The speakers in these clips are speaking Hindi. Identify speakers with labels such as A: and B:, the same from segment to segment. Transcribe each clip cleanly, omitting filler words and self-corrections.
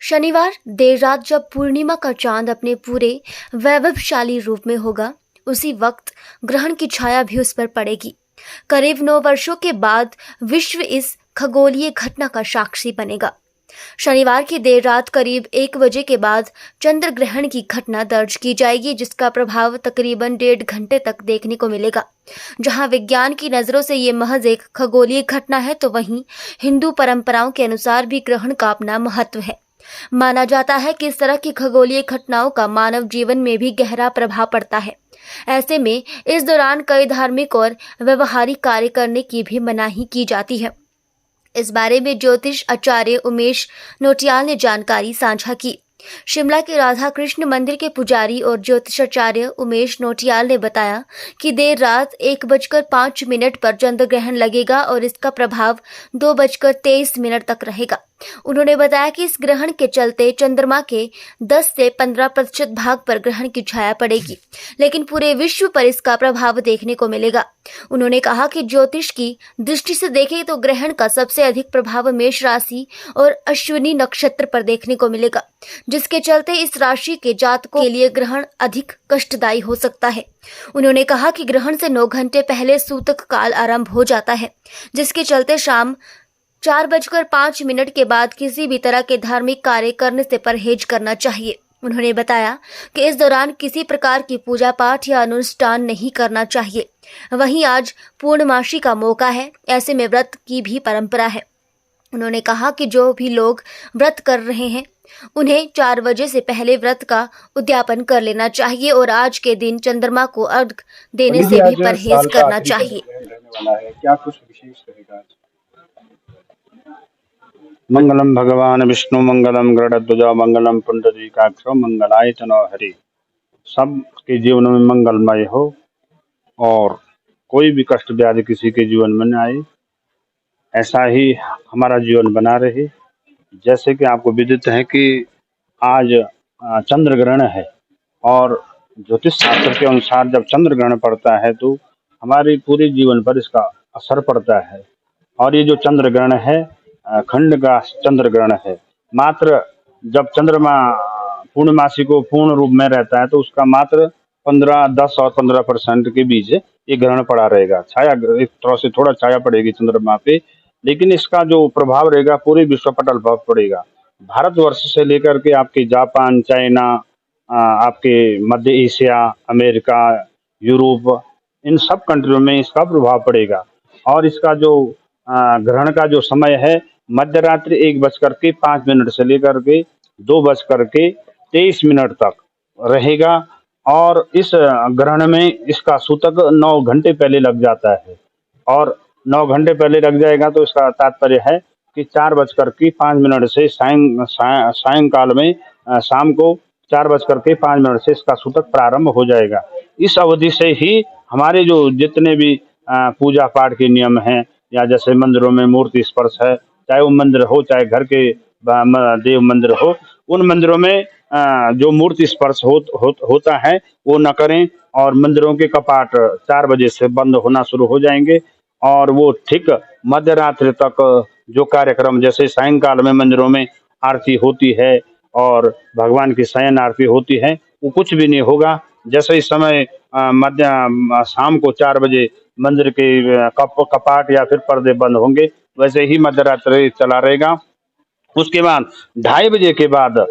A: शनिवार देर रात जब पूर्णिमा का चांद अपने पूरे वैभवशाली रूप में होगा, उसी वक्त ग्रहण की छाया भी उस पर पड़ेगी। करीब 9 वर्षों के बाद विश्व इस खगोलीय घटना का साक्षी बनेगा। शनिवार की देर रात करीब 1 बजे के बाद चंद्र ग्रहण की घटना दर्ज की जाएगी, जिसका प्रभाव तकरीबन 1.5 घंटे तक देखने को मिलेगा। जहां विज्ञान की नजरों से ये महज एक खगोलीय घटना है, तो वहीं हिंदू परंपराओं के अनुसार भी ग्रहण का अपना महत्व है। माना जाता है कि इस तरह की खगोलीय घटनाओं का मानव जीवन में भी गहरा प्रभाव पड़ता है। ऐसे में इस दौरान कई धार्मिक और व्यवहारिक कार्य करने की भी मनाही की जाती है। इस बारे में ज्योतिष आचार्य उमेश नोटियाल ने जानकारी साझा की। शिमला के राधा कृष्ण मंदिर के पुजारी और ज्योतिषाचार्य उमेश नोटियाल ने बताया कि देर रात 1:05 पर चंद्र ग्रहण लगेगा और इसका प्रभाव 2:23 तक रहेगा। उन्होंने बताया कि इस ग्रहण के चलते चंद्रमा के 10 से 15% भाग पर ग्रहण की छाया पड़ेगी, लेकिन पूरे विश्व पर इसका प्रभाव देखने को मिलेगा। उन्होंने कहा कि ज्योतिष की दृष्टि से देखें तो ग्रहण का सबसे अधिक प्रभाव मेष राशि और अश्विनी नक्षत्र पर देखने को मिलेगा, जिसके चलते इस राशि के जातकों के लिए ग्रहण अधिक कष्टदायी हो सकता है। उन्होंने कहा कि ग्रहण से 9 घंटे पहले सूतक काल आरंभ हो जाता है, जिसके चलते शाम 4:05 के बाद किसी भी तरह के धार्मिक कार्य करने से परहेज करना चाहिए। उन्होंने बताया कि इस दौरान किसी प्रकार की पूजा पाठ या अनुष्ठान नहीं करना चाहिए। वहीं आज पूर्णमासी का मौका है, ऐसे में व्रत की भी परंपरा है। उन्होंने कहा कि जो भी लोग व्रत कर रहे हैं उन्हें 4 बजे से पहले व्रत का उद्यापन कर लेना चाहिए और आज के दिन चंद्रमा को अर्घ देने से भी परहेज करना चाहिए।
B: क्या कुछ विशेष रहेगा? मंगलम भगवान विष्णु मंगलम गरुड़ध्वज मंगलम पुंडरीकाक्ष मंगलाय तनो हरि। सबके जीवन में मंगलमय हो और कोई भी कष्ट व्याधि किसी के जीवन में न आए, ऐसा ही हमारा जीवन बना रहे। जैसे कि आपको विदित है कि आज चंद्र ग्रहण है और ज्योतिष शास्त्र के अनुसार जब चंद्र ग्रहण पड़ता है तो हमारे पूरे जीवन पर इसका असर पड़ता है। और ये जो चंद्र ग्रहण है खंड का चंद्र ग्रहण है। मात्र जब चंद्रमा पूर्णमासी को पूर्ण रूप में रहता है तो उसका मात्र 10 और 15% के बीच ये ग्रहण पड़ा रहेगा। छाया एक तरह से थोड़ा छाया पड़ेगी चंद्रमा पे, लेकिन इसका जो प्रभाव रहेगा पूरे विश्व पटल पर पड़ेगा। भारतवर्ष से लेकर के आपके जापान, चाइना, आपके मध्य एशिया, अमेरिका, यूरोप, इन सब कंट्रियों में इसका प्रभाव पड़ेगा। और इसका जो ग्रहण का जो समय है मध्य रात्रि 1:05 से लेकर के 2:23 तक रहेगा। और इस ग्रहण में इसका सूतक 9 घंटे पहले लग जाता है और 9 घंटे पहले लग जाएगा तो इसका तात्पर्य है कि 4:05 से सायंकाल में शाम को 4:05 से इसका सूतक प्रारंभ हो जाएगा। इस अवधि से ही हमारे जो जितने भी पूजा पाठ के नियम हैं या जैसे मंदिरों में मूर्ति स्पर्श है, चाहे वो मंदिर हो चाहे घर के देव मंदिर हो, उन मंदिरों में जो मूर्ति स्पर्श होता है वो न करें। और मंदिरों के कपाट 4 बजे से बंद होना शुरू हो जाएंगे और वो ठीक मध्य रात्रि तक जो कार्यक्रम जैसे सायंकाल में मंदिरों में आरती होती है और भगवान की शयन आरती होती है वो कुछ भी नहीं होगा। जैसे इस समय शाम को 4 बजे मंदिर के कपाट या फिर पर्दे बंद होंगे, वैसे ही मध्य रात्रि चला रहेगा। उसके बाद 2:30 बजे के बाद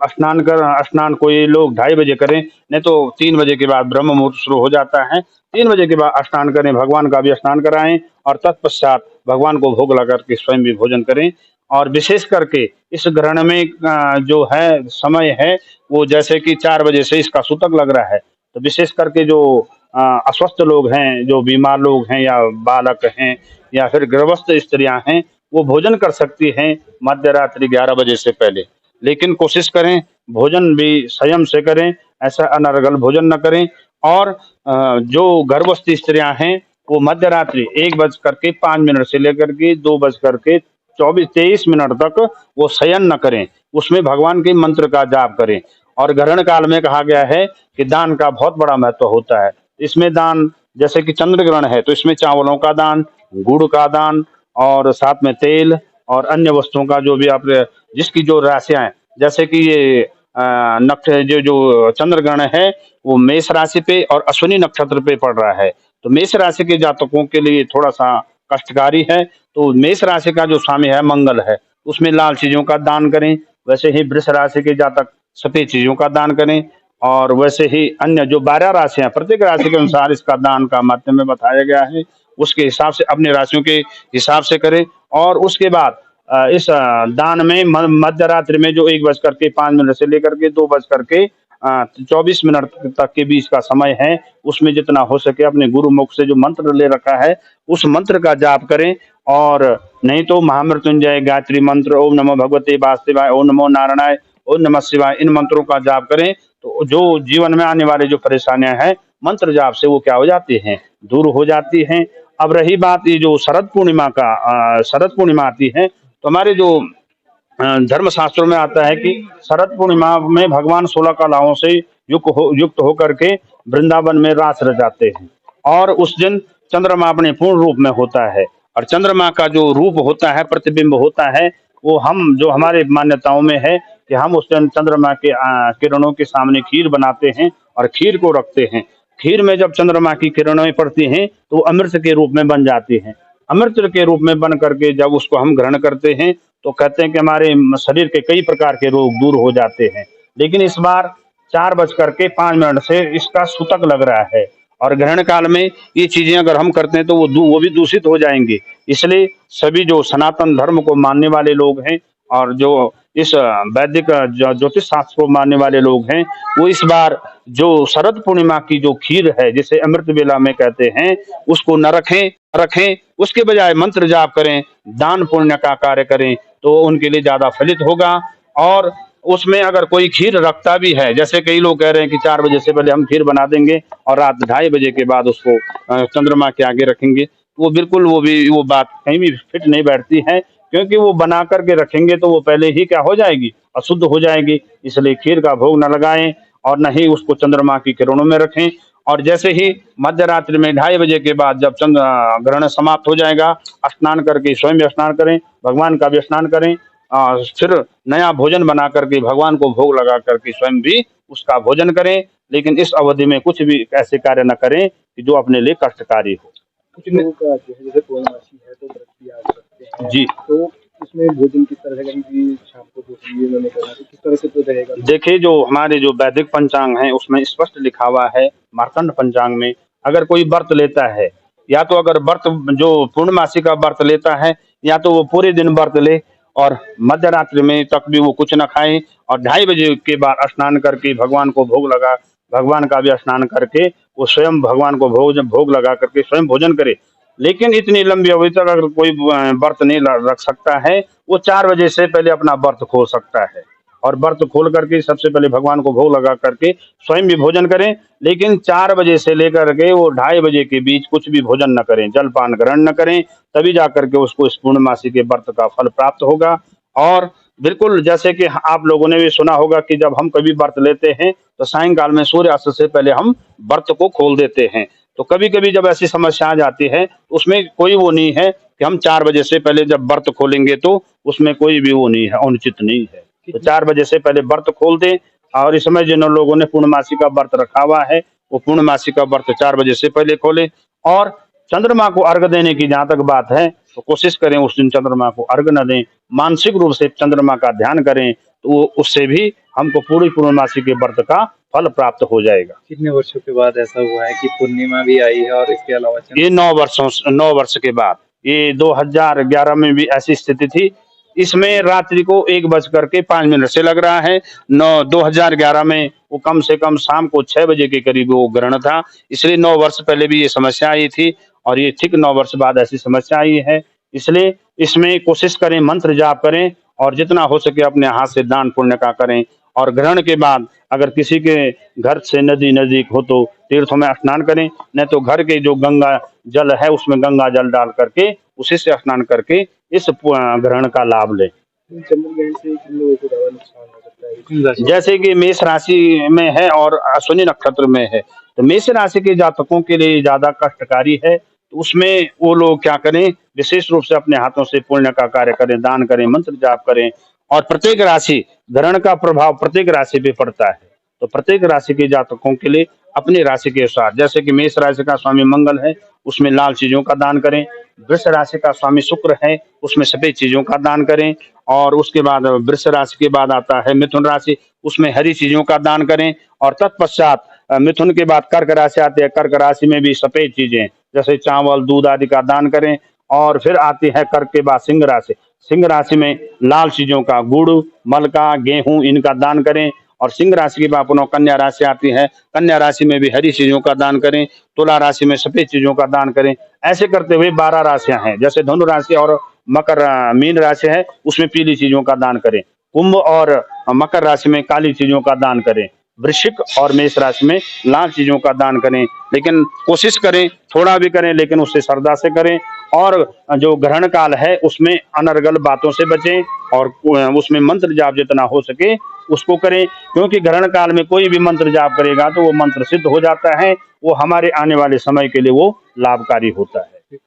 B: स्नान कोई लोग 2:30 बजे करें, नहीं तो 3 बजे के बाद ब्रह्म मुहूर्त शुरू हो जाता है। 3 बजे के बाद स्नान करें, भगवान का भी स्नान कराएं और तत्पश्चात भगवान को भोग लगा करके स्वयं भी भोजन करें। और विशेष करके इस ग्रहण में जो है समय है वो जैसे कि 4 बजे से इसका सूतक लग रहा है, तो विशेष करके जो अस्वस्थ लोग हैं, जो बीमार लोग हैं या बालक हैं या फिर गर्भस्थ स्त्रियां हैं, वो भोजन कर सकती हैं मध्य रात्रि 11 बजे से पहले। लेकिन कोशिश करें भोजन भी संयम से करें, ऐसा अनर्गल भोजन न करें। और जो गर्भस्थ स्त्रियां हैं वो मध्य रात्रि 1:05 से लेकर के 2:23 तक वो शयन न करें, उसमें भगवान के मंत्र का जाप करें। और ग्रहण काल में कहा गया है कि दान का बहुत बड़ा महत्व होता है। इसमें दान जैसे कि चंद्र ग्रहण है तो इसमें चावलों का दान, गुड़ का दान और साथ में तेल और अन्य वस्तुओं का जो भी आप जिसकी जो राशियां हैं, जैसे कि ये नक्ष जो जो चंद्र ग्रहण है वो मेष राशि पे और अश्विनी नक्षत्र पे पड़ रहा है। तो मेष राशि के जातकों के लिए थोड़ा सा कष्टकारी है। तो मेष राशि का जो स्वामी है मंगल है, उसमें लाल चीजों का दान करें। वैसे ही वृष राशि के जातक सफेद चीजों का दान करें। और वैसे ही अन्य जो 12 राशियां, प्रत्येक राशि के अनुसार इसका दान का माध्यम में बताया गया है, उसके हिसाब से अपनी राशियों के हिसाब से करें। और उसके बाद इस दान में मध्य रात्रि में जो 1:05 से लेकर के 2:24 तक के बीच का समय है, उसमें जितना हो सके अपने गुरु मुख से जो मंत्र ले रखा है उस मंत्र का जाप करें। और नहीं तो महामृत्युंजय, गायत्री मंत्र, ओम नमो भगवते वासुदेवाय, ओम नमो नारायणाय, ओम नमः शिवाय, इन मंत्रों का जाप करें। तो जो जीवन में आने वाले जो परेशानियां हैं मंत्र जाप से वो क्या हो जाती हैं, दूर हो जाती हैं। अब रही बात ये जो शरद पूर्णिमा का, शरद पूर्णिमा आती है तो हमारे जो धर्म शास्त्रों में आता है कि शरद पूर्णिमा में भगवान 16 कलाओं से युक्त होकर के वृंदावन में रास रचाते हैं। और उस दिन चंद्रमा अपने पूर्ण रूप में होता है। और चंद्रमा का जो रूप होता है, प्रतिबिंब होता है, वो हम जो हमारे मान्यताओं में है कि हम उस दिन चंद्रमा के किरणों के सामने खीर बनाते हैं और खीर को रखते हैं। खीर में जब चंद्रमा की किरणें पड़ती हैं तो वो अमृत के रूप में बन जाती हैं। अमृत के रूप में बन करके जब उसको हम ग्रहण करते हैं तो कहते हैं कि हमारे शरीर के कई प्रकार के रोग दूर हो जाते हैं। लेकिन इस बार 4:05 से इसका सूतक लग रहा है। और ग्रहण काल में ये चीजें अगर हम करते हैं तो वो भी दूषित हो जाएंगे। इसलिए सभी जो सनातन धर्म को मानने वाले लोग हैं और जो इस वैदिक ज्योतिष शास्त्र को मानने वाले लोग हैं, वो इस बार जो शरद पूर्णिमा की जो खीर है जिसे अमृत बेला में कहते हैं, उसको न रखें, उसके बजाय मंत्र जाप करें, दान पुण्य का कार्य करें तो उनके लिए ज्यादा फलित होगा। और उसमें अगर कोई खीर रखता भी है, जैसे कई लोग कह रहे हैं कि 4 बजे से पहले हम खीर बना देंगे और रात 2:30 बजे के बाद उसको चंद्रमा के आगे रखेंगे, वो बिल्कुल वो बात कहीं भी फिट नहीं बैठती है। क्योंकि वो बना करके रखेंगे तो वो पहले ही क्या हो जाएगी, अशुद्ध हो जाएगी। इसलिए खीर का भोग न लगाएं और न ही उसको चंद्रमा की किरणों में रखें। और जैसे ही मध्य रात्रि में 2:30 बजे के बाद जब चंद्र ग्रहण समाप्त हो जाएगा, स्नान करके स्वयं भी स्नान करें, भगवान का भी स्नान करें। फिर नया भोजन बना करके भगवान को भोग लगा करके स्वयं भी उसका भोजन करें। लेकिन इस अवधि में कुछ भी ऐसे कार्य न करें कि जो अपने लिए कष्टकारी हो।
C: कुछ लोगों का जो है जैसे पूर्णमासी है तो व्रत भी आज रखते हैं
B: जी,
C: तो इसमें भोजन किस तरह से करेंगे, शाम को भोजन ये उन्होंने करना तो किस तरह से तो रहेगा।
B: देखिए जो हमारे जो वैदिक पंचांग है उसमें स्पष्ट लिखा हुआ है, मार्तंड पंचांग में अगर कोई व्रत लेता है, या तो अगर व्रत जो पूर्णमासी का व्रत लेता है, या तो वो पूरे दिन व्रत ले और मध्य रात्रि में तक भी वो कुछ न खाए और 2:30 बजे के बाद स्नान करके भगवान को भगवान का भी स्नान करके वो स्वयं भगवान को भोग लगा करके स्वयं भोजन करे। लेकिन इतनी लंबी अवधि तक अगर कोई व्रत नहीं रख सकता है, वो 4 बजे से पहले अपना व्रत खोल सकता है। और व्रत खोल करके सबसे पहले भगवान को भोग लगा करके स्वयं भी भोजन करें। लेकिन 4 बजे से लेकर के वो 2:30 बजे के बीच कुछ भी भोजन न करें, जलपान ग्रहण न करें, तभी जा करके उसको इस पूर्णमासी के व्रत का फल प्राप्त होगा। और बिल्कुल जैसे कि आप लोगों ने भी सुना होगा कि जब हम कभी व्रत लेते हैं तो सायंकाल में सूर्यास्त से पहले हम व्रत को खोल देते हैं। तो कभी कभी जब ऐसी समस्या आ जाती है उसमें कोई वो नहीं है कि हम 4 बजे से पहले जब व्रत खोलेंगे तो उसमें कोई भी वो नहीं है, अनुचित नहीं है। तो 4 बजे से पहले व्रत खोल दें। और इस समय जिन लोगों ने पूर्णमासी का व्रत रखा हुआ है वो पूर्णमासी का व्रत 4 बजे से पहले खोले। और चंद्रमा को अर्घ देने की जहां तक बात है तो कोशिश करें उस दिन चंद्रमा को अर्घ न दें, मानसिक रूप से चंद्रमा का ध्यान करें, तो उससे भी हमको पूरी पूर्णमासी के व्रत का फल प्राप्त हो जाएगा।
C: कितने वर्षों के बाद ऐसा हुआ है कि पूर्णिमा भी आई है और इसके अलावा
B: ये 9 वर्ष के बाद, ये 2011 में भी ऐसी स्थिति थी। इसमें रात्रि को 1:05 से लग रहा है। 2011 में वो कम से कम शाम को 6 बजे के करीब वो ग्रहण था। इसलिए 9 वर्ष पहले भी ये समस्या आई थी और ये ठीक 9 वर्ष बाद ऐसी समस्या आई है। इसलिए इसमें कोशिश करें, मंत्र जाप करें और जितना हो सके अपने हाथ से दान पुण्य का करें। और ग्रहण के बाद अगर किसी के घर से नदी नजदीक हो तो तीर्थों में स्नान करें, नहीं तो घर के जो गंगा जल है उसमें गंगा जल डाल करके उसी से स्नान करके इस ग्रहण का लाभ लें।
C: चंद्र ग्रहण से किन लोगों को ज्यादा नुकसान हो सकता है।
B: जैसे कि मेष राशि में है और अश्विनी नक्षत्र में है, तो मेष राशि के जातकों के लिए ज्यादा कष्टकारी है। तो उसमें वो लोग क्या करें, विशेष रूप से अपने हाथों से पुण्य का कार्य करें, दान करें, मंत्र जाप करें। और प्रत्येक राशि, ग्रहण का प्रभाव प्रत्येक राशि पे पड़ता है, तो प्रत्येक राशि के जातकों के लिए अपनी राशि के अनुसार, जैसे कि मेष राशि का स्वामी मंगल है, उसमें लाल चीजों का दान करें। वृष राशि का स्वामी शुक्र है, उसमें सफेद चीजों का दान करें। और उसके बाद वृष राशि के बाद आता है मिथुन राशि, उसमें हरी चीजों का दान करें। और तत्पश्चात मिथुन के बाद कर्क राशि आती है, कर्क राशि में भी सफेद चीजें जैसे चावल, दूध आदि का दान करें। और फिर आती है कर्क के बाद सिंह राशि, सिंह राशि में लाल चीजों का, गुड़, मलका, गेहूं, इनका दान करें। और सिंह राशि के बाद पुनः कन्या राशि आती है, कन्या राशि में भी हरी चीजों का दान करें। तुला राशि में सफेद चीजों का दान करें। ऐसे करते हुए 12 राशियां हैं, जैसे धनु राशि और मीन राशि है, उसमें पीली चीजों का दान करें। कुंभ और मकर राशि में काली चीजों का दान करें। वृश्चिक और मेष राशि में लाल चीजों का दान करें। लेकिन कोशिश करें, थोड़ा भी करें लेकिन उससे श्रद्धा से करें। और जो ग्रहण काल है उसमें अनर्गल बातों से बचें, और उसमें मंत्र जाप जितना हो सके उसको करें, क्योंकि ग्रहण काल में कोई भी मंत्र जाप करेगा तो वो मंत्र सिद्ध हो जाता है, वो हमारे आने वाले समय के लिए वो लाभकारी होता है।